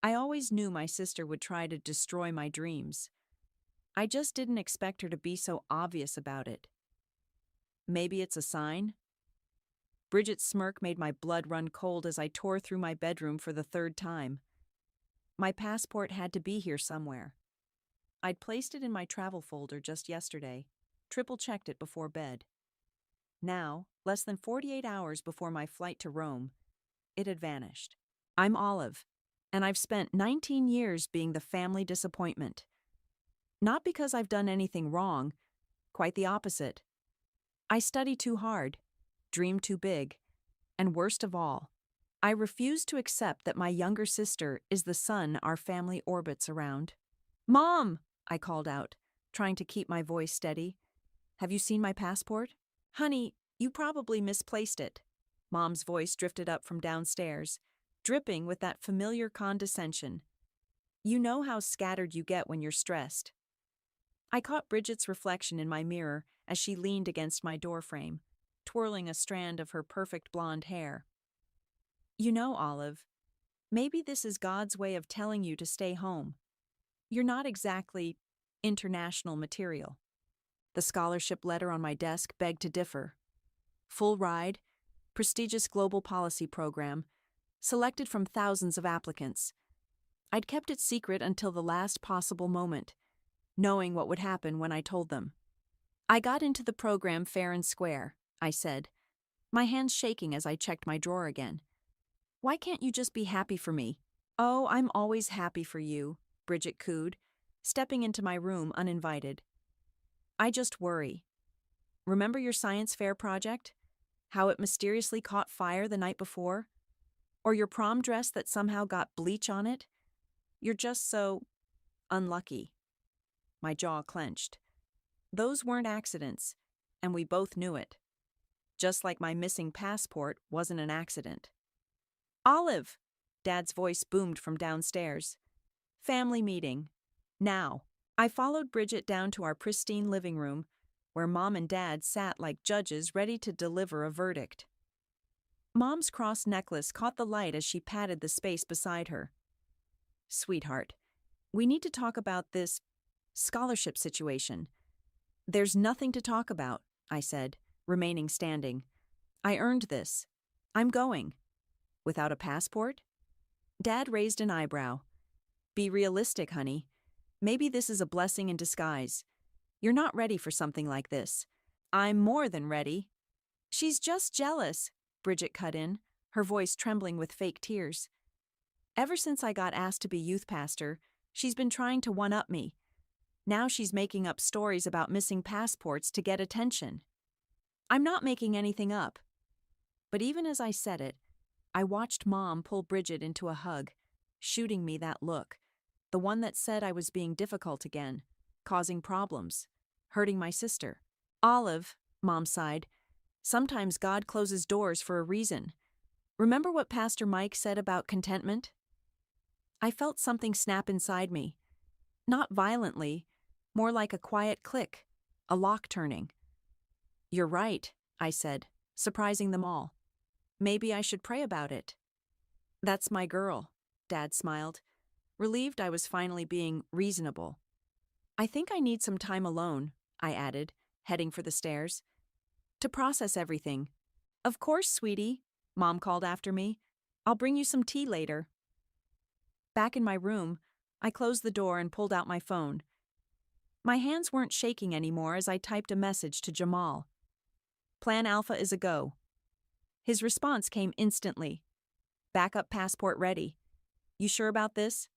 I always knew my sister would try to destroy my dreams. I just didn't expect her to be so obvious about it. Maybe it's a sign? Bridget's smirk made my blood run cold as I tore through my bedroom for the third time. My passport had to be here somewhere. I'd placed it in my travel folder just yesterday, triple-checked it before bed. Now, less than 48 hours before my flight to Rome, it had vanished. I'm Olive, and I've spent 19 years being the family disappointment. Not because I've done anything wrong, quite the opposite. I study too hard, dream too big, and worst of all, I refuse to accept that my younger sister is the sun our family orbits around. "Mom!" I called out, trying to keep my voice steady. "Have you seen my passport?" "Honey, you probably misplaced it." Mom's voice drifted up from downstairs, dripping with that familiar condescension. "You know how scattered you get when you're stressed." I caught Bridget's reflection in my mirror as she leaned against my doorframe, twirling a strand of her perfect blonde hair. "You know, Olive, maybe this is God's way of telling you to stay home. You're not exactly international material." The scholarship letter on my desk begged to differ. Full ride, prestigious global policy program, selected from thousands of applicants. I'd kept it secret until the last possible moment, knowing what would happen when I told them. "I got into the program fair and square," I said, my hands shaking as I checked my drawer again. "Why can't you just be happy for me?" "Oh, I'm always happy for you," Bridget cooed, stepping into my room uninvited. "I just worry. Remember your science fair project? How it mysteriously caught fire the night before? Or your prom dress that somehow got bleach on it? You're just so unlucky." My jaw clenched. Those weren't accidents, and we both knew it. Just like my missing passport wasn't an accident. "Olive!" Dad's voice boomed from downstairs. "Family meeting. Now." I followed Bridget down to our pristine living room, where Mom and Dad sat like judges ready to deliver a verdict. Mom's cross necklace caught the light as she patted the space beside her. "Sweetheart, we need to talk about this scholarship situation." "There's nothing to talk about," I said, remaining standing. "I earned this. I'm going." "Without a passport?" Dad raised an eyebrow. "Be realistic, honey. Maybe this is a blessing in disguise. You're not ready for something like this." "I'm more than ready." "She's just jealous," Bridget cut in, her voice trembling with fake tears. "Ever since I got asked to be youth pastor, she's been trying to one-up me. Now she's making up stories about missing passports to get attention." "I'm not making anything up." But even as I said it, I watched Mom pull Bridget into a hug, shooting me that look, the one that said I was being difficult again, causing problems, hurting my sister. "Olive," Mom sighed, "sometimes God closes doors for a reason. Remember what Pastor Mike said about contentment?" I felt something snap inside me. Not violently, more like a quiet click, a lock turning. "You're right," I said, surprising them all. "Maybe I should pray about it." "That's my girl," Dad smiled, relieved I was finally being reasonable. "I think I need some time alone," I added, heading for the stairs, "to process everything." "Of course, sweetie," Mom called after me. "I'll bring you some tea later." Back in my room, I closed the door and pulled out my phone. My hands weren't shaking anymore as I typed a message to Jamal. "Plan Alpha is a go." His response came instantly. "Backup passport ready. You sure about this?"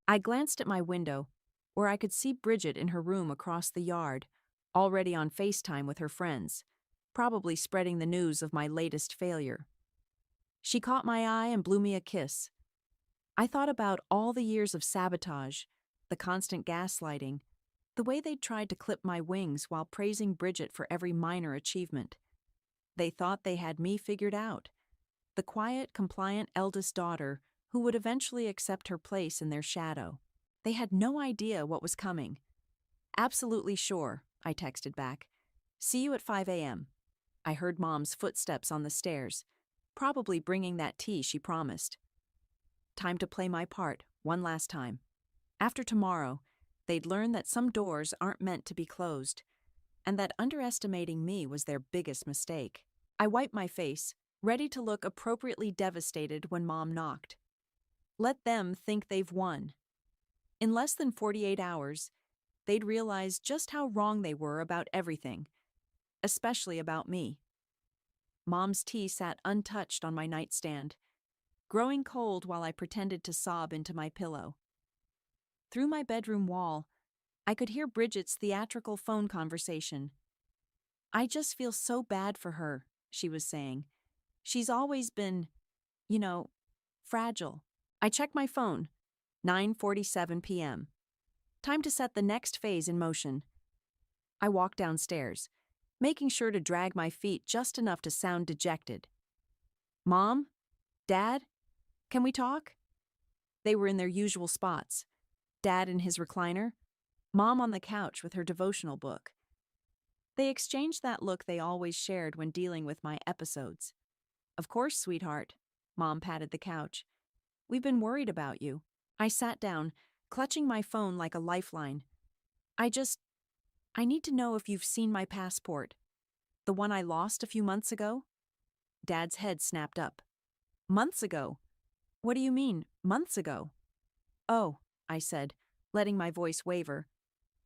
I glanced at my window, where I could see Bridget in her room across the yard, already on FaceTime with her friends, probably spreading the news of my latest failure. She caught my eye and blew me a kiss. I thought about all the years of sabotage, the constant gaslighting, the way they'd tried to clip my wings while praising Bridget for every minor achievement. They thought they had me figured out, the quiet, compliant eldest daughter who would eventually accept her place in their shadow. They had no idea what was coming. "Absolutely sure," I texted back. "See you at 5 a.m. I heard Mom's footsteps on the stairs, probably bringing that tea she promised. Time to play my part, one last time. After tomorrow, they'd learn that some doors aren't meant to be closed, and that underestimating me was their biggest mistake. I wiped my face, ready to look appropriately devastated when Mom knocked. Let them think they've won. In less than 48 hours, they'd realize just how wrong they were about everything, especially about me. Mom's tea sat untouched on my nightstand, growing cold while I pretended to sob into my pillow. Through my bedroom wall, I could hear Bridget's theatrical phone conversation. "I just feel so bad for her," she was saying. "She's always been, you know, fragile." I checked my phone. 9:47 p.m. Time to set the next phase in motion. I walked downstairs, making sure to drag my feet just enough to sound dejected. "Mom? Dad? Can we talk?" They were in their usual spots. Dad in his recliner, Mom on the couch with her devotional book. They exchanged that look they always shared when dealing with my episodes. "Of course, sweetheart." Mom patted the couch. "We've been worried about you." I sat down, clutching my phone like a lifeline. I need to know if you've seen my passport. The one I lost a few months ago?" Dad's head snapped up. "Months ago? What do you mean, months ago?" "Oh," I said, letting my voice waver.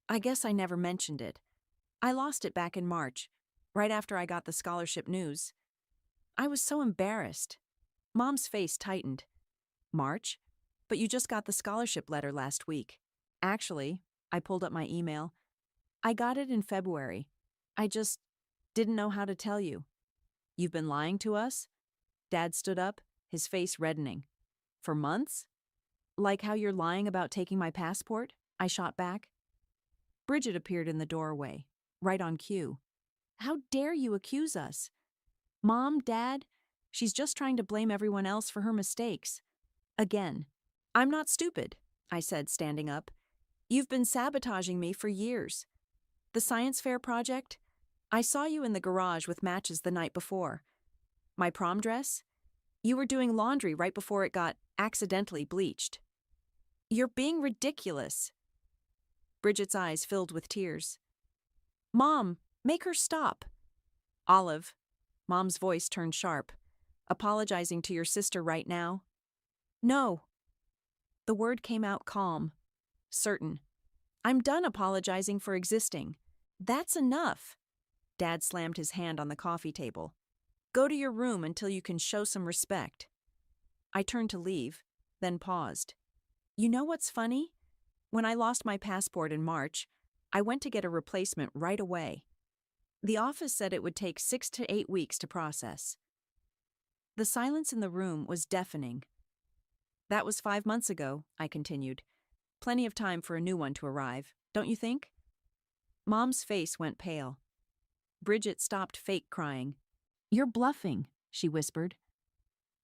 "I guess I never mentioned it. I lost it back in March, right after I got the scholarship news. I was so embarrassed." Mom's face tightened. "March? But you just got the scholarship letter last week." "Actually," I pulled up my email, "I got it in February. I just didn't know how to tell you." "You've been lying to us?" Dad stood up, his face reddening. "For months? Like how you're lying about taking my passport?" I shot back. Bridget appeared in the doorway, right on cue. "How dare you accuse us?" "Mom, Dad, she's just trying to blame everyone else for her mistakes. Again." "I'm not stupid," I said, standing up. "You've been sabotaging me for years. The science fair project? I saw you in the garage with matches the night before. My prom dress? You were doing laundry right before it got accidentally bleached. You're being ridiculous." Bridget's eyes filled with tears. "Mom, make her stop." "Olive," Mom's voice turned sharp, "apologizing to your sister right now?" "No." The word came out calm, certain. "I'm done apologizing for existing. That's enough." Dad slammed his hand on the coffee table. "Go to your room until you can show some respect." I turned to leave, then paused. "You know what's funny? When I lost my passport in March, I went to get a replacement right away. The office said it would take 6 to 8 weeks to process." The silence in the room was deafening. "That was 5 months ago," I continued. "Plenty of time for a new one to arrive, don't you think?" Mom's face went pale. Bridget stopped fake crying. "You're bluffing," she whispered.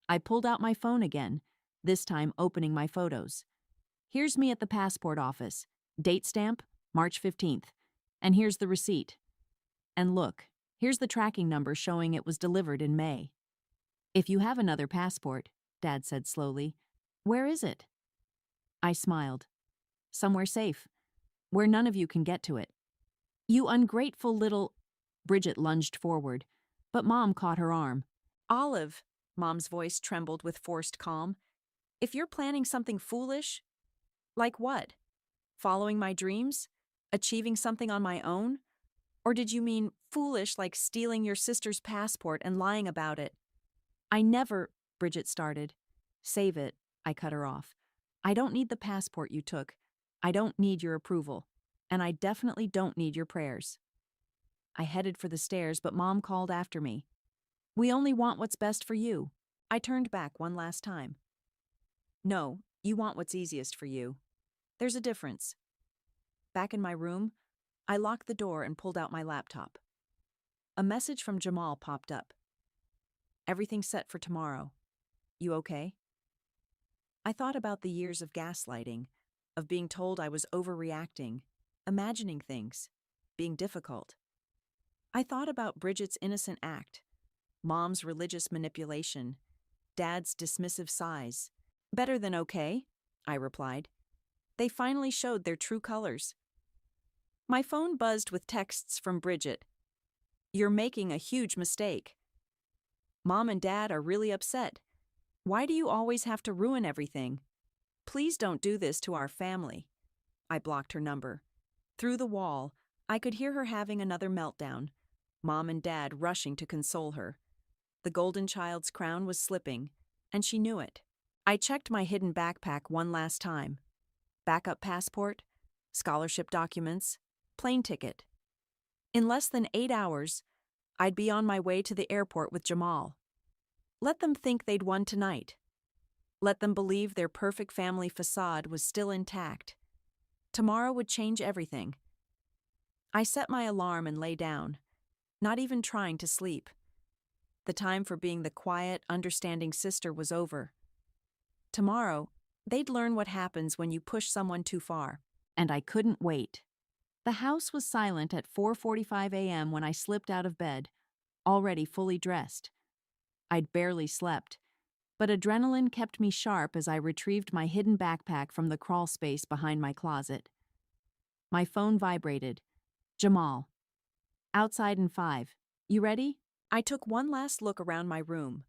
I pulled out my phone again, this time opening my photos. "Here's me at the passport office. Date stamp, March 15th. And here's the receipt. And look, here's the tracking number showing it was delivered in May." "If you have another passport," Dad said slowly, "where is it?" I smiled. "Somewhere safe, where none of you can get to it." "You ungrateful little—" Bridget lunged forward, but Mom caught her arm. "Olive," Mom's voice trembled with forced calm, "if you're planning something foolish—" "Like what? Following my dreams? Achieving something on my own? Or did you mean foolish like stealing your sister's passport and lying about it?" "I never—" Bridget started. "Save it," I cut her off. "I don't need the passport you took. I don't need your approval. And I definitely don't need your prayers." I headed for the stairs, but Mom called after me. "We only want what's best for you." I turned back one last time. "No, you want what's easiest for you. There's a difference." Back in my room, I locked the door and pulled out my laptop. A message from Jamal popped up. "Everything's set for tomorrow. You okay?" I thought about the years of gaslighting, of being told I was overreacting, imagining things, being difficult. I thought about Bridget's innocent act, Mom's religious manipulation, Dad's dismissive sighs. Better than okay, I replied. They finally showed their true colors. My phone buzzed with texts from Bridget. You're making a huge mistake. Mom and Dad are really upset. Why do you always have to ruin everything? Please don't do this to our family. I blocked her number. Through the wall, I could hear her having another meltdown, Mom and Dad rushing to console her. The golden child's crown was slipping, and she knew it. I checked my hidden backpack one last time. Backup passport, scholarship documents, plane ticket. In less than 8 hours, I'd be on my way to the airport with Jamal. Let them think they'd won tonight. Let them believe their perfect family facade was still intact. Tomorrow would change everything. I set my alarm and lay down, not even trying to sleep. The time for being the quiet, understanding sister was over. Tomorrow, they'd learn what happens when you push someone too far, and I couldn't wait. The house was silent at 4:45 a.m. when I slipped out of bed, already fully dressed. I'd barely slept, but adrenaline kept me sharp as I retrieved my hidden backpack from the crawl space behind my closet. My phone vibrated. Jamal. Outside in 5. You ready? I took one last look around my room.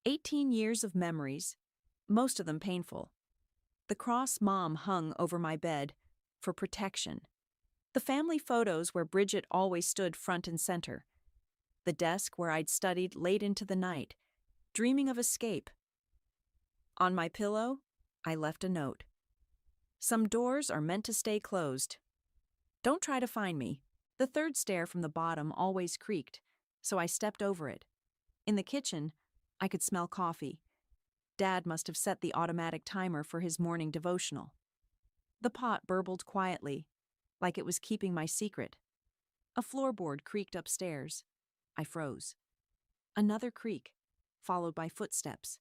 18 years of memories, most of them painful. The cross Mom hung over my bed for protection. The family photos where Bridget always stood front and center. The desk where I'd studied late into the night, dreaming of escape. On my pillow, I left a note. Some doors are meant to stay closed. Don't try to find me. The third stair from the bottom always creaked, so I stepped over it. In the kitchen, I could smell coffee. Dad must have set the automatic timer for his morning devotional. The pot burbled quietly, like it was keeping my secret. A floorboard creaked upstairs. I froze. Another creak, followed by footsteps.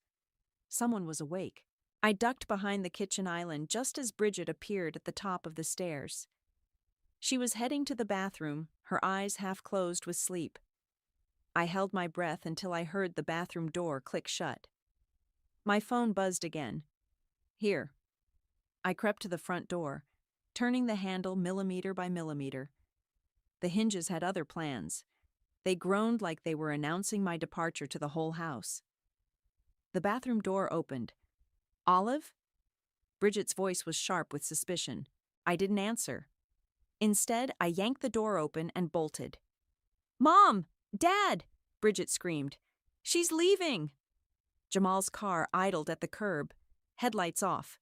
Someone was awake. I ducked behind the kitchen island just as Bridget appeared at the top of the stairs. She was heading to the bathroom, her eyes half closed with sleep. I held my breath until I heard the bathroom door click shut. My phone buzzed again. Here. I crept to the front door, turning the handle millimeter by millimeter. The hinges had other plans. They groaned like they were announcing my departure to the whole house. The bathroom door opened. Olive? Bridget's voice was sharp with suspicion. I didn't answer. Instead, I yanked the door open and bolted. Mom! Dad! Bridget screamed. She's leaving! Jamal's car idled at the curb, headlights off.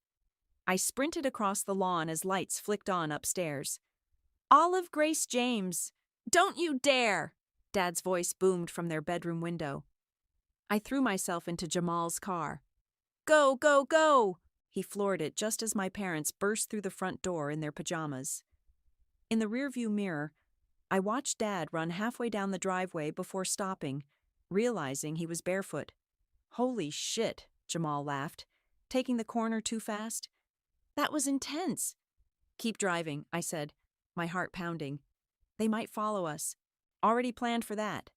I sprinted across the lawn as lights flicked on upstairs. Olive Grace James! Don't you dare! Dad's voice boomed from their bedroom window. I threw myself into Jamal's car. Go, go, go! He floored it just as my parents burst through the front door in their pajamas. In the rearview mirror, I watched Dad run halfway down the driveway before stopping, realizing he was barefoot. Holy shit, Jamal laughed, taking the corner too fast. That was intense. Keep driving, I said, my heart pounding. They might follow us. Already planned for that.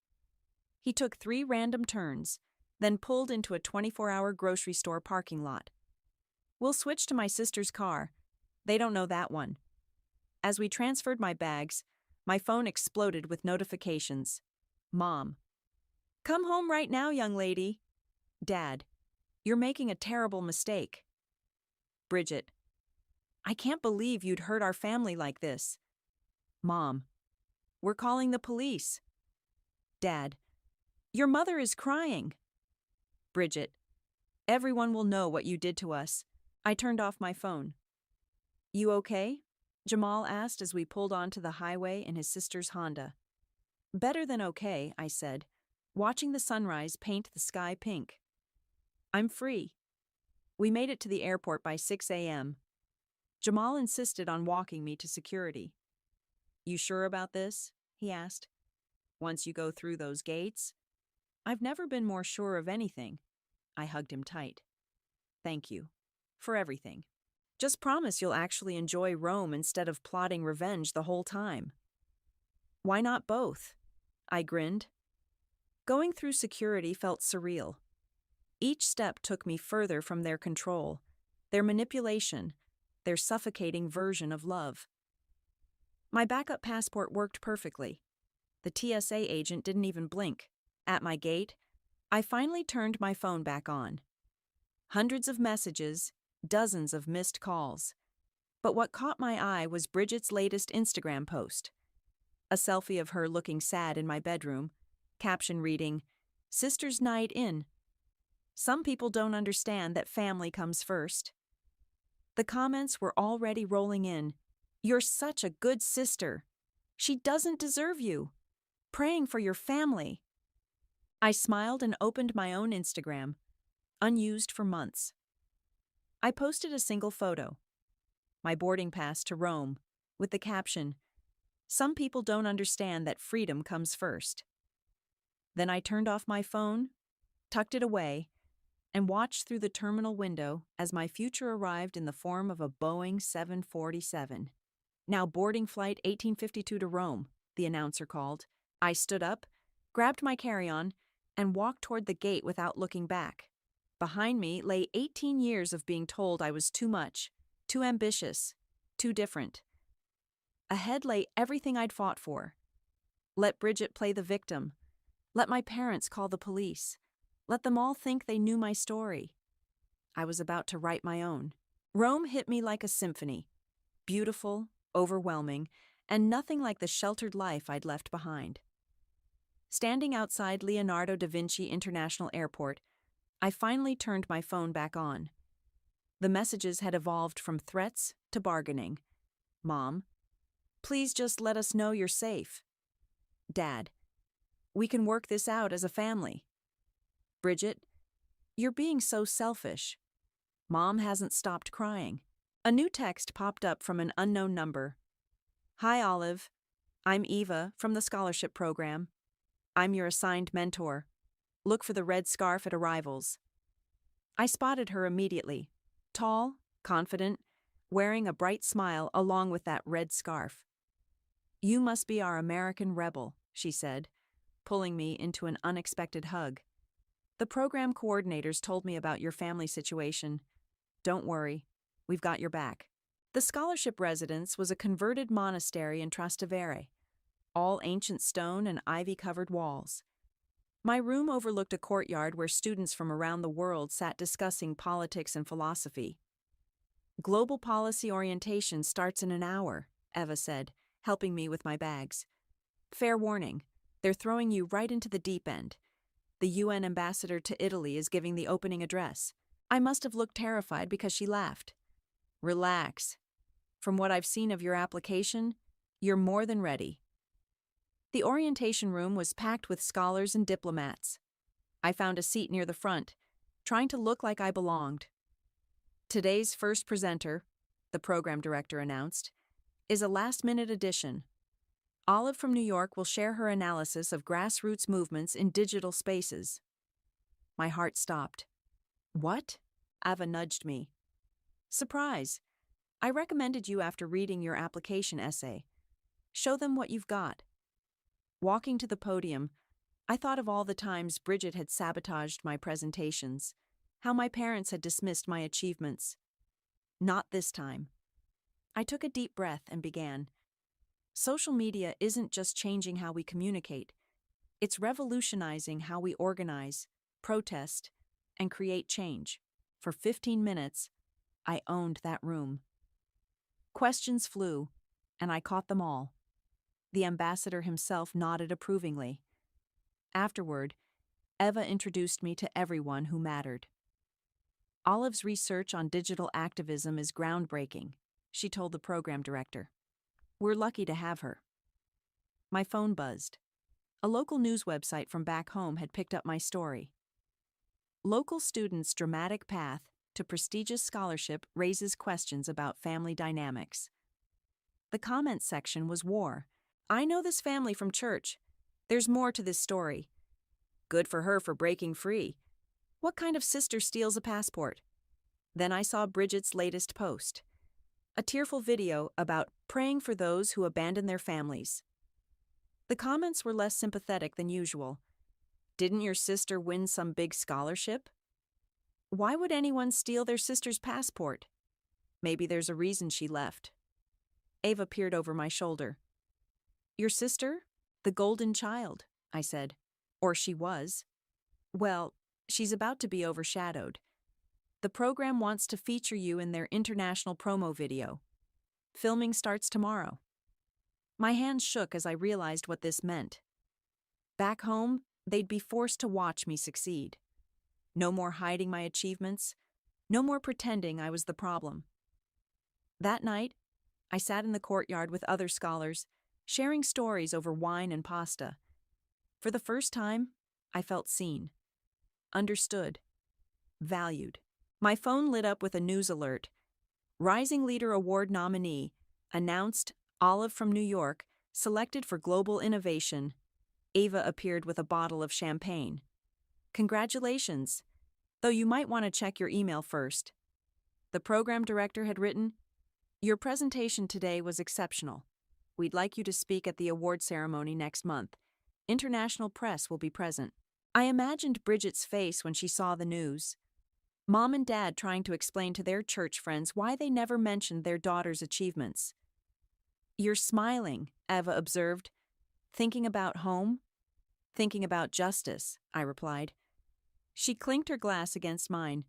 He took 3 random turns, then pulled into a 24-hour grocery store parking lot. We'll switch to my sister's car. They don't know that one. As we transferred my bags, my phone exploded with notifications. Mom. Come home right now, young lady. Dad. You're making a terrible mistake. Bridget. I can't believe you'd hurt our family like this. Mom. We're calling the police. Dad. Your mother is crying. Bridget. Everyone will know what you did to us. I turned off my phone. You okay? Jamal asked as we pulled onto the highway in his sister's Honda. Better than okay, I said, watching the sunrise paint the sky pink. I'm free. We made it to the airport by 6 a.m. Jamal insisted on walking me to security. You sure about this? He asked. Once you go through those gates? I've never been more sure of anything. I hugged him tight. Thank you. For everything. Just promise you'll actually enjoy Rome instead of plotting revenge the whole time. Why not both? I grinned. Going through security felt surreal. Each step took me further from their control, their manipulation, their suffocating version of love. My backup passport worked perfectly. The TSA agent didn't even blink. At my gate, I finally turned my phone back on. Hundreds of messages, dozens of missed calls. But what caught my eye was Bridget's latest Instagram post. A selfie of her looking sad in my bedroom, caption reading, "Sister's night in. Some people don't understand that family comes first." The comments were already rolling in. "You're such a good sister. She doesn't deserve you. Praying for your family." I smiled and opened my own Instagram, unused for months. I posted a single photo, my boarding pass to Rome, with the caption, "Some people don't understand that freedom comes first." Then I turned off my phone, tucked it away, and watched through the terminal window as my future arrived in the form of a Boeing 747. "Now boarding flight 1852 to Rome," the announcer called. I stood up, grabbed my carry-on, and walked toward the gate without looking back. Behind me lay 18 years of being told I was too much, too ambitious, too different. Ahead lay everything I'd fought for. Let Bridget play the victim. Let my parents call the police. Let them all think they knew my story. I was about to write my own. Rome hit me like a symphony. Beautiful, overwhelming, and nothing like the sheltered life I'd left behind. Standing outside Leonardo da Vinci International Airport, I finally turned my phone back on. The messages had evolved from threats to bargaining. "Mom, please just let us know you're safe." "Dad, we can work this out as a family." "Bridget, you're being so selfish." Mom hasn't stopped crying. A new text popped up from an unknown number. "Hi, Olive. I'm Eva from the scholarship program. I'm your assigned mentor. Look for the red scarf at arrivals." I spotted her immediately. Tall, confident, wearing a bright smile along with that red scarf. "You must be our American rebel," she said, pulling me into an unexpected hug. "The program coordinators told me about your family situation. Don't worry, we've got your back." The scholarship residence was a converted monastery in Trastevere, all ancient stone and ivy-covered walls. My room overlooked a courtyard where students from around the world sat discussing politics and philosophy. "Global policy orientation starts in an hour," Eva said, helping me with my bags. "Fair warning, they're throwing you right into the deep end. The UN ambassador to Italy is giving the opening address." I must have looked terrified because she laughed. "Relax. From what I've seen of your application, you're more than ready." The orientation room was packed with scholars and diplomats. I found a seat near the front, trying to look like I belonged. "Today's first presenter," the program director announced, "is a last-minute addition. Olive from New York will share her analysis of grassroots movements in digital spaces." My heart stopped. "What?" Ava nudged me. "Surprise. I recommended you after reading your application essay. Show them what you've got." Walking to the podium, I thought of all the times Bridget had sabotaged my presentations, how my parents had dismissed my achievements. Not this time. I took a deep breath and began. Social media isn't just changing how we communicate. It's revolutionizing how we organize, protest, and create change. For 15 minutes, I owned that room. Questions flew, and I caught them all. The ambassador himself nodded approvingly. Afterward, Eva introduced me to everyone who mattered. "Olive's research on digital activism is groundbreaking," she told the program director. "We're lucky to have her." My phone buzzed. A local news website from back home had picked up my story. "Local students' dramatic path to prestigious scholarship raises questions about family dynamics." The comments section was war. "I know this family from church. There's more to this story. Good for her for breaking free. What kind of sister steals a passport?" Then I saw Bridget's latest post. A tearful video about praying for those who abandon their families. The comments were less sympathetic than usual. "Didn't your sister win some big scholarship?" Why would anyone steal their sister's passport? Maybe there's a reason she left. Ava peered over my shoulder. Your sister? The golden child, I said. Or she was. Well, she's about to be overshadowed. The program wants to feature you in their international promo video. Filming starts tomorrow. My hands shook as I realized what this meant. Back home, they'd be forced to watch me succeed. No more hiding my achievements. No more pretending I was the problem. That night, I sat in the courtyard with other scholars, sharing stories over wine and pasta. For the first time, I felt seen, understood, valued. My phone lit up with a news alert. Rising Leader Award nominee, announced, Olive from New York, selected for global innovation. Ava appeared with a bottle of champagne. Congratulations, though you might want to check your email first. The program director had written, Your presentation today was exceptional. We'd like you to speak at the award ceremony next month. International press will be present. I imagined Bridget's face when she saw the news. Mom and Dad trying to explain to their church friends why they never mentioned their daughter's achievements. You're smiling, Eva observed. Thinking about home? Thinking about justice, I replied. She clinked her glass against mine.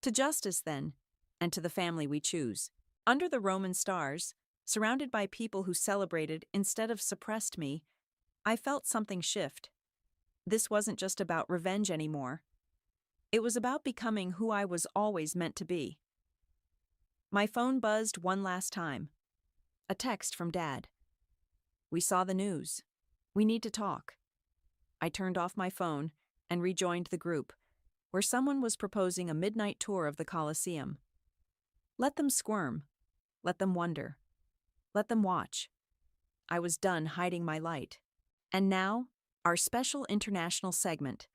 To justice, then, and to the family we choose. Under the Roman stars, surrounded by people who celebrated instead of suppressed me, I felt something shift. This wasn't just about revenge anymore. It was about becoming who I was always meant to be. My phone buzzed one last time. A text from Dad. We saw the news. We need to talk. I turned off my phone and rejoined the group, where someone was proposing a midnight tour of the Colosseum. Let them squirm. Let them wonder. Let them watch. I was done hiding my light. And now, our special international segment.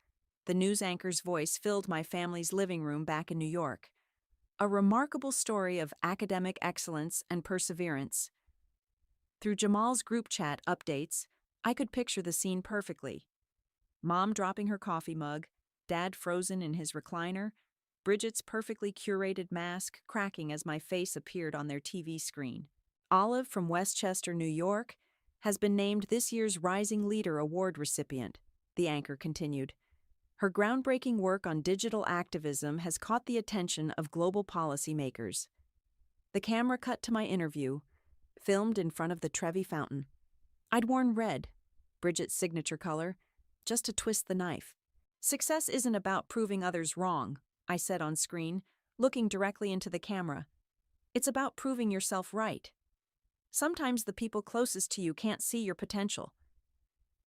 The news anchor's voice filled my family's living room back in New York. A remarkable story of academic excellence and perseverance. Through Jamal's group chat updates, I could picture the scene perfectly. Mom dropping her coffee mug, Dad frozen in his recliner, Bridget's perfectly curated mask cracking as my face appeared on their TV screen. Olive from Westchester, New York, has been named this year's Rising Leader Award recipient, the anchor continued. Her groundbreaking work on digital activism has caught the attention of global policymakers. The camera cut to my interview, filmed in front of the Trevi Fountain. I'd worn red, Bridget's signature color, just to twist the knife. Success isn't about proving others wrong, I said on screen, looking directly into the camera. It's about proving yourself right. Sometimes the people closest to you can't see your potential.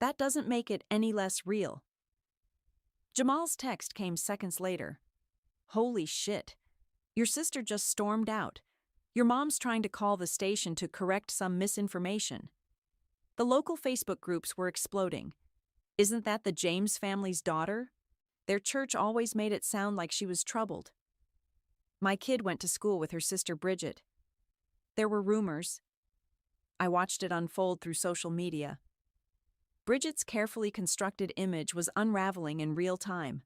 That doesn't make it any less real. Jamal's text came seconds later. Holy shit. Your sister just stormed out. Your mom's trying to call the station to correct some misinformation. The local Facebook groups were exploding. Isn't that the James family's daughter? Their church always made it sound like she was troubled. My kid went to school with her sister Bridget. There were rumors. I watched it unfold through social media. Bridget's carefully constructed image was unraveling in real time.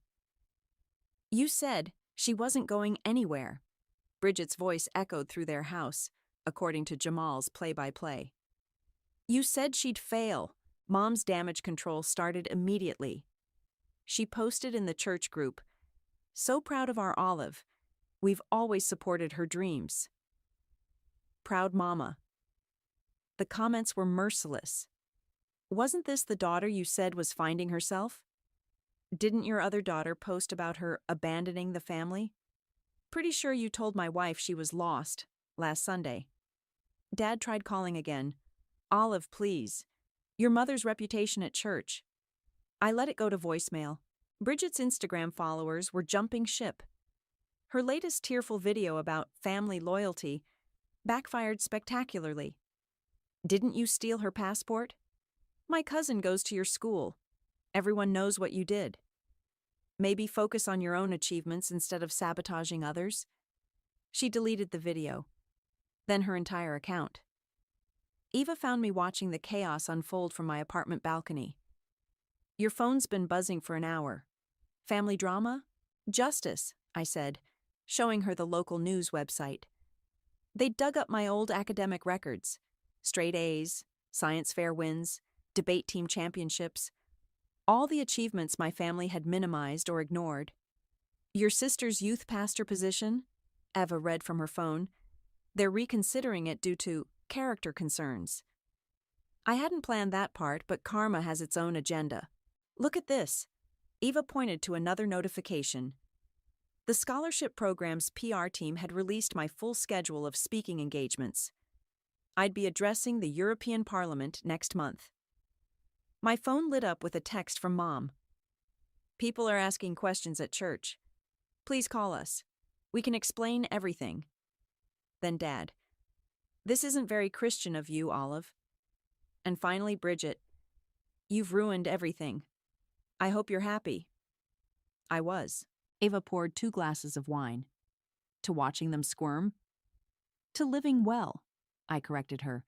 You said she wasn't going anywhere. Bridget's voice echoed through their house, according to Jamal's play-by-play. You said she'd fail. Mom's damage control started immediately. She posted in the church group, So proud of our Olive. We've always supported her dreams. Proud mama. The comments were merciless. Wasn't this the daughter you said was finding herself? Didn't your other daughter post about her abandoning the family? Pretty sure you told my wife she was lost last Sunday. Dad tried calling again. Olive, please. Your mother's reputation at church. I let it go to voicemail. Bridget's Instagram followers were jumping ship. Her latest tearful video about family loyalty backfired spectacularly. Didn't you steal her passport? My cousin goes to your school. Everyone knows what you did. Maybe focus on your own achievements instead of sabotaging others. She deleted the video, then her entire account. Eva found me watching the chaos unfold from my apartment balcony. Your phone's been buzzing for an hour. Family drama? Justice, I said, showing her the local news website. They'd dug up my old academic records: straight A's, science fair wins, debate team championships, all the achievements my family had minimized or ignored. Your sister's youth pastor position? Eva read from her phone. They're reconsidering it due to character concerns. I hadn't planned that part, but karma has its own agenda. Look at this. Eva pointed to another notification. The scholarship program's PR team had released my full schedule of speaking engagements. I'd be addressing the European Parliament next month. My phone lit up with a text from Mom. People are asking questions at church. Please call us. We can explain everything. Then Dad. This isn't very Christian of you, Olive. And finally Bridget. You've ruined everything. I hope you're happy. I was. Ava poured 2 glasses of wine. To watching them squirm? To living well, I corrected her.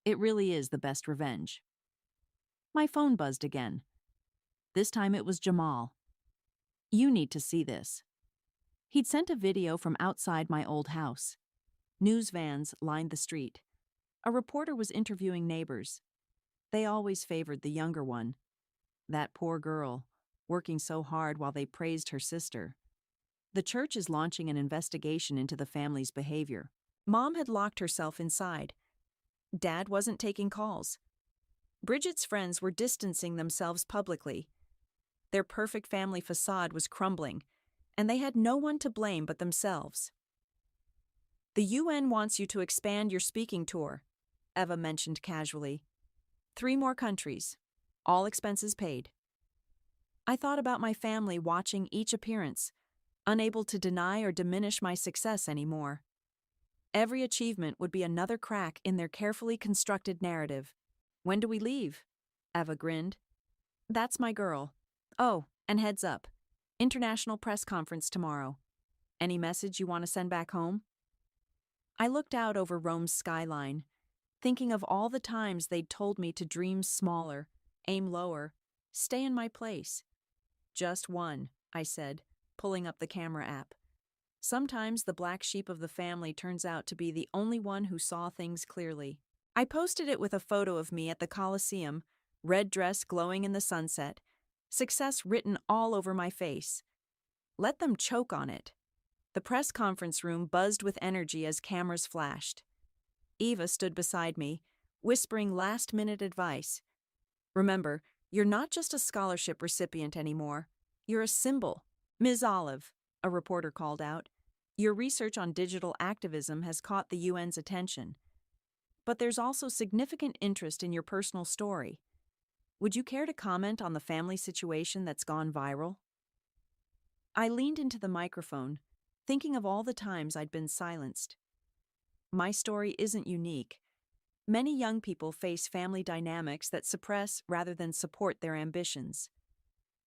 It really is the best revenge. My phone buzzed again. This time it was Jamal. You need to see this. He'd sent a video from outside my old house. News vans lined the street. A reporter was interviewing neighbors. They always favored the younger one. That poor girl, working so hard while they praised her sister. The church is launching an investigation into the family's behavior. Mom had locked herself inside. Dad wasn't taking calls. Bridget's friends were distancing themselves publicly. Their perfect family facade was crumbling, and they had no one to blame but themselves. The UN wants you to expand your speaking tour, Eva mentioned casually. 3 more countries, all expenses paid. I thought about my family watching each appearance, unable to deny or diminish my success anymore. Every achievement would be another crack in their carefully constructed narrative. When do we leave? Eva grinned. That's my girl. Oh, and heads up. International press conference tomorrow. Any message you want to send back home? I looked out over Rome's skyline, thinking of all the times they'd told me to dream smaller, aim lower, stay in my place. Just one, I said, pulling up the camera app. Sometimes the black sheep of the family turns out to be the only one who saw things clearly. I posted it with a photo of me at the Colosseum, red dress glowing in the sunset, success written all over my face. Let them choke on it. The press conference room buzzed with energy as cameras flashed. Eva stood beside me, whispering last-minute advice. Remember, you're not just a scholarship recipient anymore. You're a symbol. Ms. Olive, a reporter called out. Your research on digital activism has caught the UN's attention. But there's also significant interest in your personal story. Would you care to comment on the family situation that's gone viral? I leaned into the microphone, thinking of all the times I'd been silenced. My story isn't unique. Many young people face family dynamics that suppress rather than support their ambitions.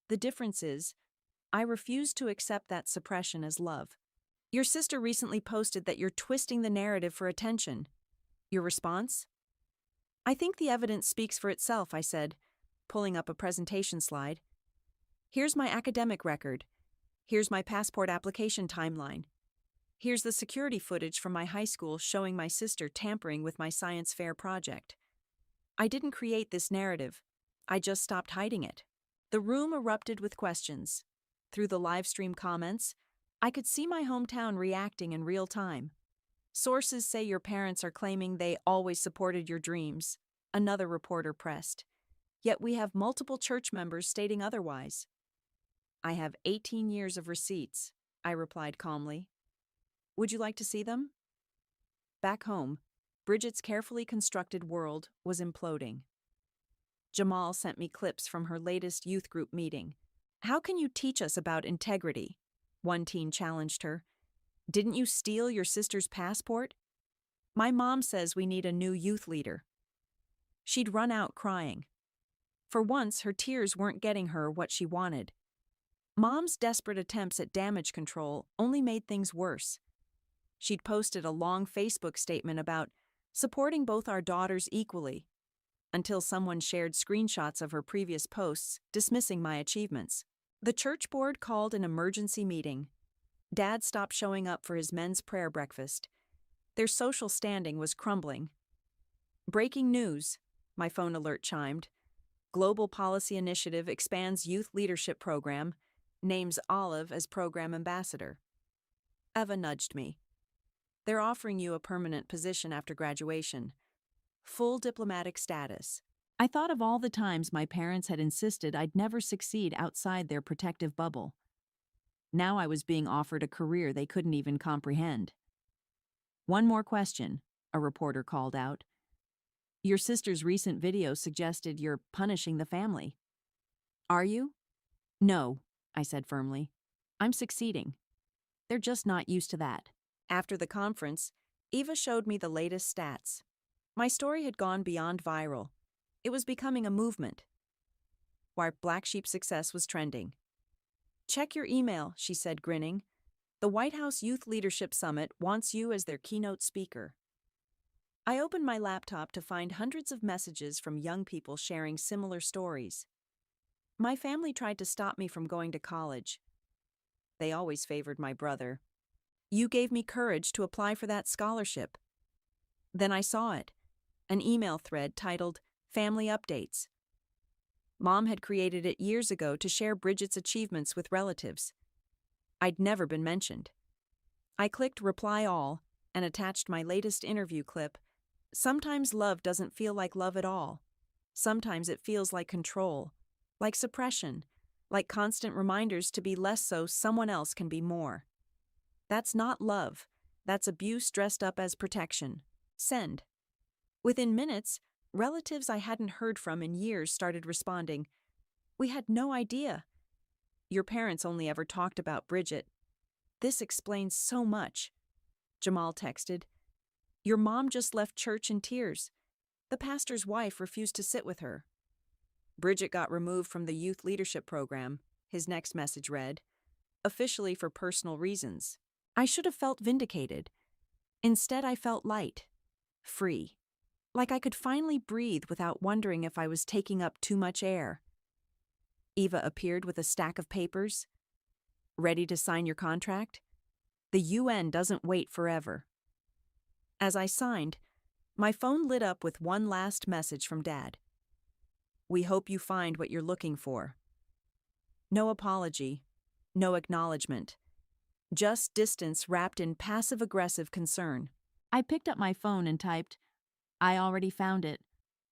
The difference is, I refuse to accept that suppression as love. Your sister recently posted that you're twisting the narrative for attention. Your response? I think the evidence speaks for itself, I said, pulling up a presentation slide. Here's my academic record. Here's my passport application timeline. Here's the security footage from my high school showing my sister tampering with my science fair project. I didn't create this narrative. I just stopped hiding it. The room erupted with questions. Through the live stream comments, I could see my hometown reacting in real time. Sources say your parents are claiming they always supported your dreams, another reporter pressed. Yet we have multiple church members stating otherwise. I have 18 years of receipts, I replied calmly. Would you like to see them? Back home, Bridget's carefully constructed world was imploding. Jamal sent me clips from her latest youth group meeting. How can you teach us about integrity? One teen challenged her. Didn't you steal your sister's passport? My mom says we need a new youth leader. She'd run out crying. For once, her tears weren't getting her what she wanted. Mom's desperate attempts at damage control only made things worse. She'd posted a long Facebook statement about supporting both our daughters equally, until someone shared screenshots of her previous posts dismissing my achievements. The church board called an emergency meeting. Dad stopped showing up for his men's prayer breakfast. Their social standing was crumbling. Breaking news, my phone alert chimed. Global Policy Initiative expands youth leadership program, names Olive as program ambassador. Eva nudged me. They're offering you a permanent position after graduation. Full diplomatic status. I thought of all the times my parents had insisted I'd never succeed outside their protective bubble. Now I was being offered a career they couldn't even comprehend. One more question, a reporter called out. Your sister's recent video suggested you're punishing the family. Are you? No, I said firmly. I'm succeeding. They're just not used to that. After the conference, Eva showed me the latest stats. My story had gone beyond viral. It was becoming a movement. Why Black Sheep success was trending. Check your email, she said, grinning. The White House Youth Leadership Summit wants you as their keynote speaker. I opened my laptop to find hundreds of messages from young people sharing similar stories. My family tried to stop me from going to college. They always favored my brother. You gave me courage to apply for that scholarship. Then I saw it, an email thread titled Family Updates. Mom had created it years ago to share Bridget's achievements with relatives. I'd never been mentioned. I clicked Reply All and attached my latest interview clip. Sometimes love doesn't feel like love at all. Sometimes it feels like control, like suppression, like constant reminders to be less so someone else can be more. That's not love. That's abuse dressed up as protection. Send. Within minutes, relatives I hadn't heard from in years started responding. We had no idea. Your parents only ever talked about Bridget. This explains so much. Jamal texted. Your mom just left church in tears. The pastor's wife refused to sit with her. Bridget got removed from the youth leadership program, his next message read, officially for personal reasons. I should have felt vindicated. Instead, I felt light, free, like I could finally breathe without wondering if I was taking up too much air. Eva appeared with a stack of papers. Ready to sign your contract? The UN doesn't wait forever. As I signed, my phone lit up with one last message from Dad. We hope you find what you're looking for. No apology, no acknowledgement. Just distance wrapped in passive-aggressive concern. I picked up my phone and typed, I already found it.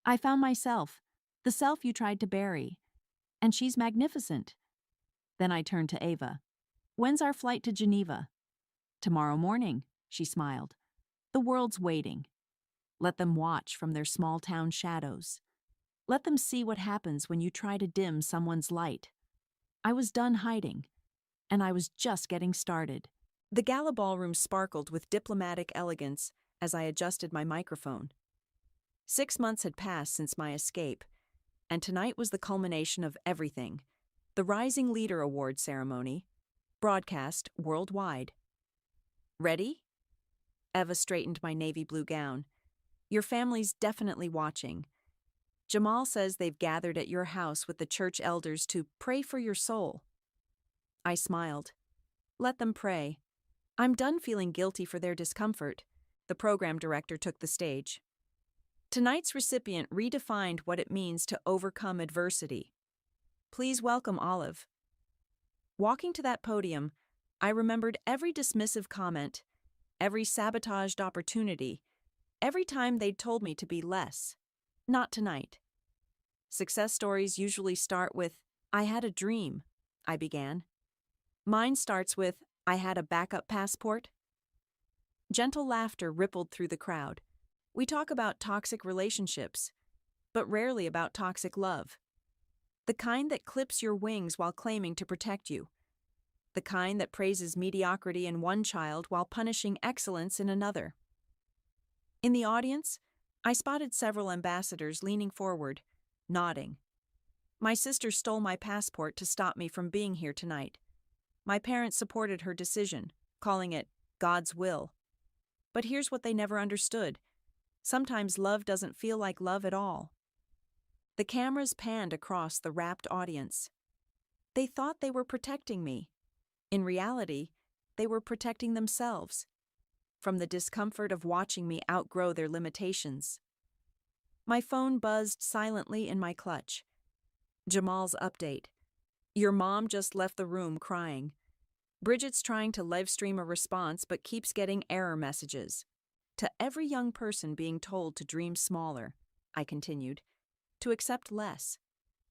I found myself, the self you tried to bury. And she's magnificent. Then I turned to Ava. When's our flight to Geneva? Tomorrow morning, she smiled. The world's waiting. Let them watch from their small-town shadows. Let them see what happens when you try to dim someone's light. I was done hiding, and I was just getting started. The gala ballroom sparkled with diplomatic elegance as I adjusted my microphone. 6 months had passed since my escape, and tonight was the culmination of everything. The Rising Leader Award ceremony, broadcast worldwide. Ready? Eva straightened my navy blue gown. Your family's definitely watching. Jamal says they've gathered at your house with the church elders to pray for your soul. I smiled. Let them pray. I'm done feeling guilty for their discomfort. The program director took the stage. Tonight's recipient redefined what it means to overcome adversity. Please welcome Olive. Walking to that podium, I remembered every dismissive comment, every sabotaged opportunity, every time they'd told me to be less. Not tonight. Success stories usually start with, I had a dream, I began. Mine starts with, I had a backup passport. Gentle laughter rippled through the crowd. We talk about toxic relationships, but rarely about toxic love. The kind that clips your wings while claiming to protect you. The kind that praises mediocrity in one child while punishing excellence in another. In the audience, I spotted several ambassadors leaning forward, nodding. My sister stole my passport to stop me from being here tonight. My parents supported her decision, calling it God's will. But here's what they never understood. Sometimes love doesn't feel like love at all. The cameras panned across the rapt audience. They thought they were protecting me. In reality, they were protecting themselves from the discomfort of watching me outgrow their limitations. My phone buzzed silently in my clutch. Jamal's update. Your mom just left the room crying. Bridget's trying to live stream a response but keeps getting error messages. To every young person being told to dream smaller, I continued, to accept less,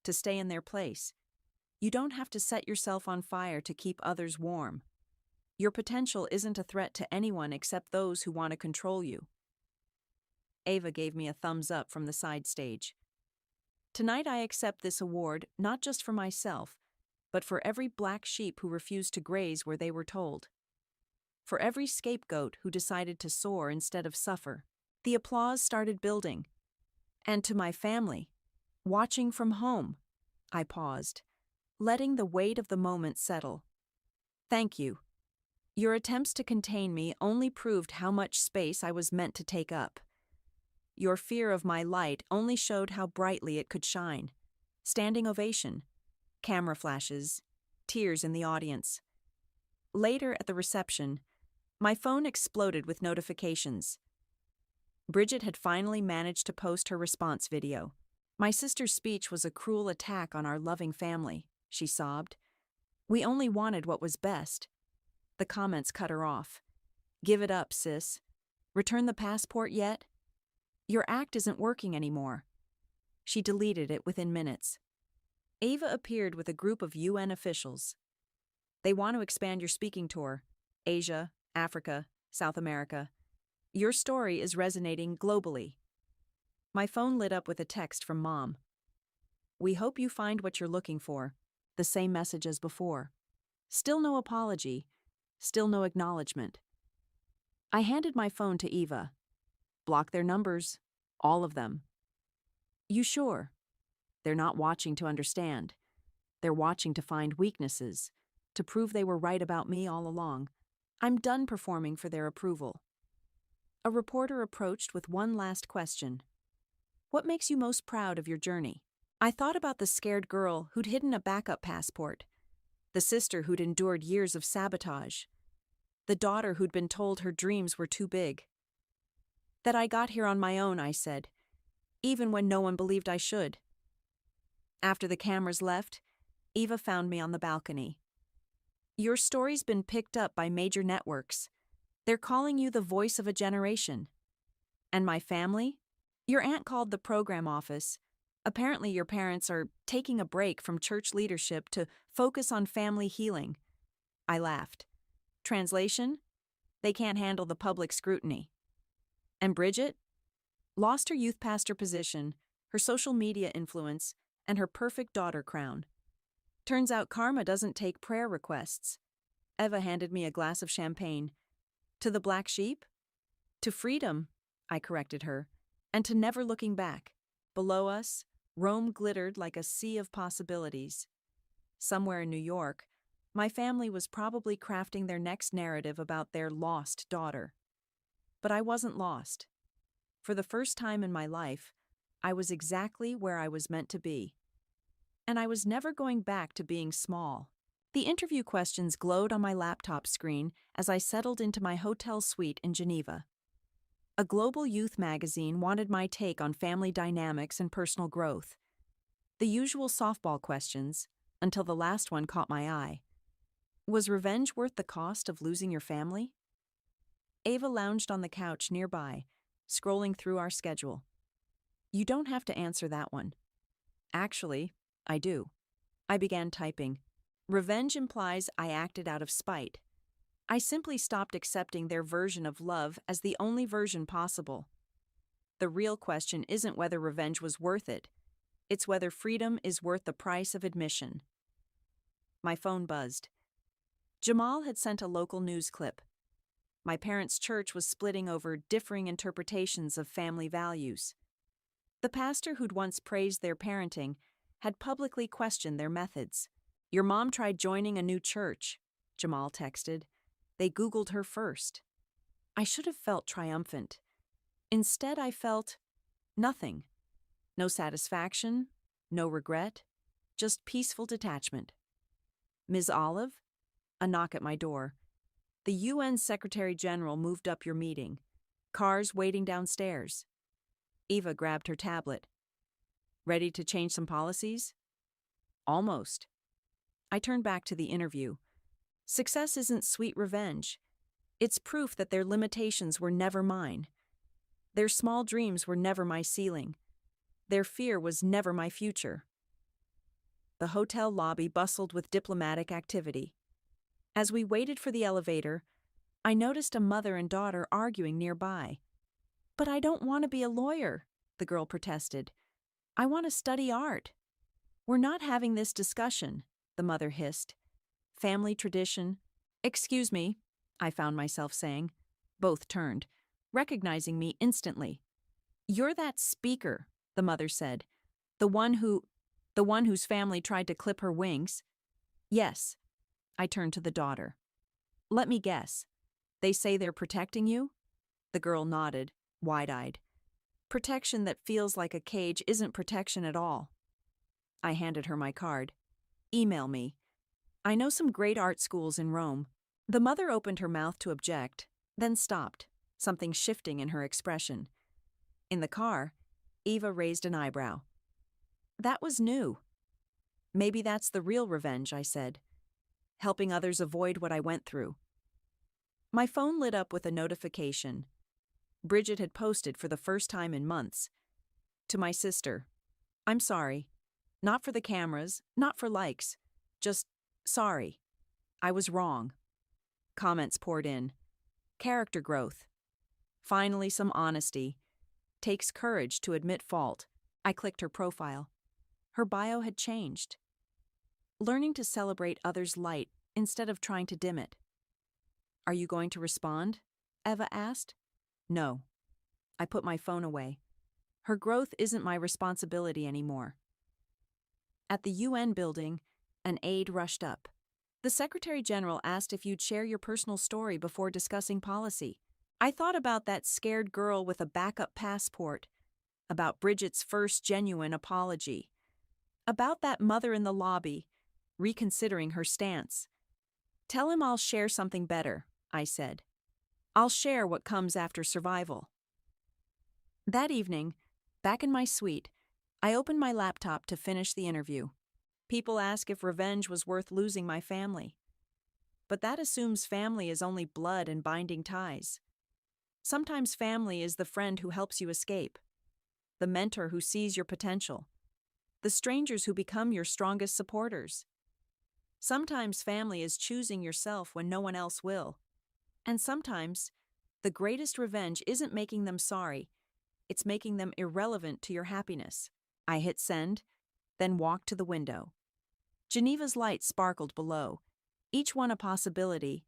to stay in their place. You don't have to set yourself on fire to keep others warm. Your potential isn't a threat to anyone except those who want to control you. Ava gave me a thumbs up from the side stage. Tonight I accept this award not just for myself, but for every black sheep who refused to graze where they were told. For every scapegoat who decided to soar instead of suffer. The applause started building. And to my family, watching from home, I paused, letting the weight of the moment settle. Thank you. Your attempts to contain me only proved how much space I was meant to take up. Your fear of my light only showed how brightly it could shine. Standing ovation, camera flashes, tears in the audience. Later at the reception, my phone exploded with notifications. Bridget had finally managed to post her response video. My sister's speech was a cruel attack on our loving family, she sobbed. We only wanted what was best. The comments cut her off. Give it up, sis. Return the passport yet? Your act isn't working anymore. She deleted it within minutes. Ava appeared with a group of UN officials. They want to expand your speaking tour. Asia, Africa, South America. Your story is resonating globally. My phone lit up with a text from Mom. We hope you find what you're looking for. The same message as before. Still no apology. Still no acknowledgement. I handed my phone to Eva. Block their numbers. All of them. You sure? They're not watching to understand. They're watching to find weaknesses, to prove they were right about me all along. I'm done performing for their approval. A reporter approached with one last question. What makes you most proud of your journey? I thought about the scared girl who'd hidden a backup passport, the sister who'd endured years of sabotage, the daughter who'd been told her dreams were too big. That I got here on my own, I said, even when no one believed I should. After the cameras left, Eva found me on the balcony. Your story's been picked up by major networks. They're calling you the voice of a generation. And my family? Your aunt called the program office. Apparently your parents are taking a break from church leadership to focus on family healing. I laughed. Translation? They can't handle the public scrutiny. And Bridget? Lost her youth pastor position, her social media influence, and her perfect daughter crown. Turns out karma doesn't take prayer requests. Eva handed me a glass of champagne. To the black sheep? To freedom, I corrected her, and to never looking back. Below us, Rome glittered like a sea of possibilities. Somewhere in New York, my family was probably crafting their next narrative about their lost daughter. But I wasn't lost. For the first time in my life, I was exactly where I was meant to be. And I was never going back to being small. The interview questions glowed on my laptop screen as I settled into my hotel suite in Geneva. A global youth magazine wanted my take on family dynamics and personal growth. The usual softball questions, until the last one caught my eye. Was revenge worth the cost of losing your family? Ava lounged on the couch nearby, scrolling through our schedule. You don't have to answer that one. Actually, I do. I began typing. Revenge implies I acted out of spite. I simply stopped accepting their version of love as the only version possible. The real question isn't whether revenge was worth it. It's whether freedom is worth the price of admission. My phone buzzed. Jamal had sent a local news clip. My parents' church was splitting over differing interpretations of family values. The pastor who'd once praised their parenting had publicly questioned their methods. Your mom tried joining a new church, Jamal texted. They Googled her first. I should have felt triumphant. Instead, I felt nothing. No satisfaction, no regret, just peaceful detachment. Ms. Olive? A knock at my door. The UN Secretary General moved up your meeting. Cars waiting downstairs. Eva grabbed her tablet. Ready to change some policies? Almost. I turned back to the interview. Success isn't sweet revenge. It's proof that their limitations were never mine. Their small dreams were never my ceiling. Their fear was never my future. The hotel lobby bustled with diplomatic activity. As we waited for the elevator, I noticed a mother and daughter arguing nearby. "But I don't want to be a lawyer," the girl protested. "I want to study art." "We're not having this discussion," the mother hissed. "Family tradition." "Excuse me," I found myself saying. Both turned, recognizing me instantly. "You're that speaker," the mother said. The one whose family tried to clip her wings?" "Yes." I turned to the daughter. "Let me guess. They say they're protecting you?" The girl nodded, wide-eyed. "Protection that feels like a cage isn't protection at all." I handed her my card. "Email me. I know some great art schools in Rome." The mother opened her mouth to object, then stopped, something shifting in her expression. In the car, Eva raised an eyebrow. "That was new." "Maybe that's the real revenge," I said. "Helping others avoid what I went through." My phone lit up with a notification. Bridget had posted for the first time in months. To my sister, "I'm sorry. Not for the cameras, not for likes. Just sorry. I was wrong." Comments poured in. Character growth. Finally, some honesty. Takes courage to admit fault. I clicked her profile. Her bio had changed. Learning to celebrate others' light instead of trying to dim it. "Are you going to respond?" Eva asked. "No." I put my phone away. Her growth isn't my responsibility anymore. At the UN building, an aide rushed up. "The Secretary General asked if you'd share your personal story before discussing policy." I thought about that scared girl with a backup passport, about Bridget's first genuine apology, about that mother in the lobby, reconsidering her stance. "Tell him I'll share something better," I said. "I'll share what comes after survival." That evening, back in my suite, I opened my laptop to finish the interview. People ask if revenge was worth losing my family. But that assumes family is only blood and binding ties. Sometimes family is the friend who helps you escape, the mentor who sees your potential, the strangers who become your strongest supporters. Sometimes family is choosing yourself when no one else will. And sometimes, the greatest revenge isn't making them sorry, it's making them irrelevant to your happiness. I hit send, then walked to the window. Geneva's lights sparkled below, each one a possibility,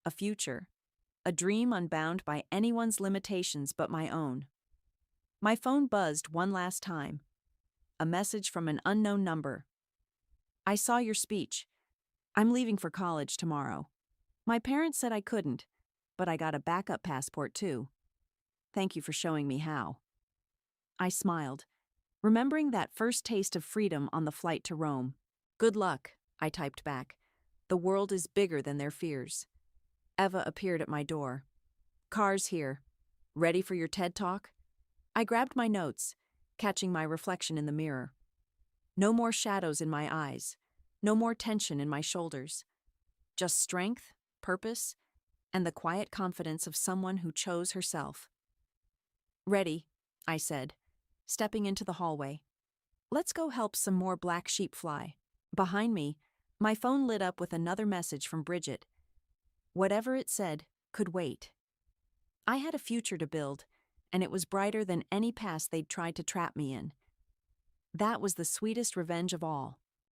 a future, a dream unbound by anyone's limitations but my own. My phone buzzed one last time. A message from an unknown number. "I saw your speech. I'm leaving for college tomorrow. My parents said I couldn't, but I got a backup passport too. Thank you for showing me how." I smiled, remembering that first taste of freedom on the flight to Rome. "Good luck," I typed back. "The world is bigger than their fears." Eva appeared at my door. "Car's here. Ready for your TED Talk?" I grabbed my notes, catching my reflection in the mirror. No more shadows in my eyes. No more tension in my shoulders. Just strength, purpose, and the quiet confidence of someone who chose herself. "Ready," I said, stepping into the hallway. "Let's go help some more black sheep fly." Behind me, my phone lit up with another message from Bridget. Whatever it said could wait. I had a future to build, and it was brighter than any past they'd tried to trap me in. That was the sweetest revenge of all.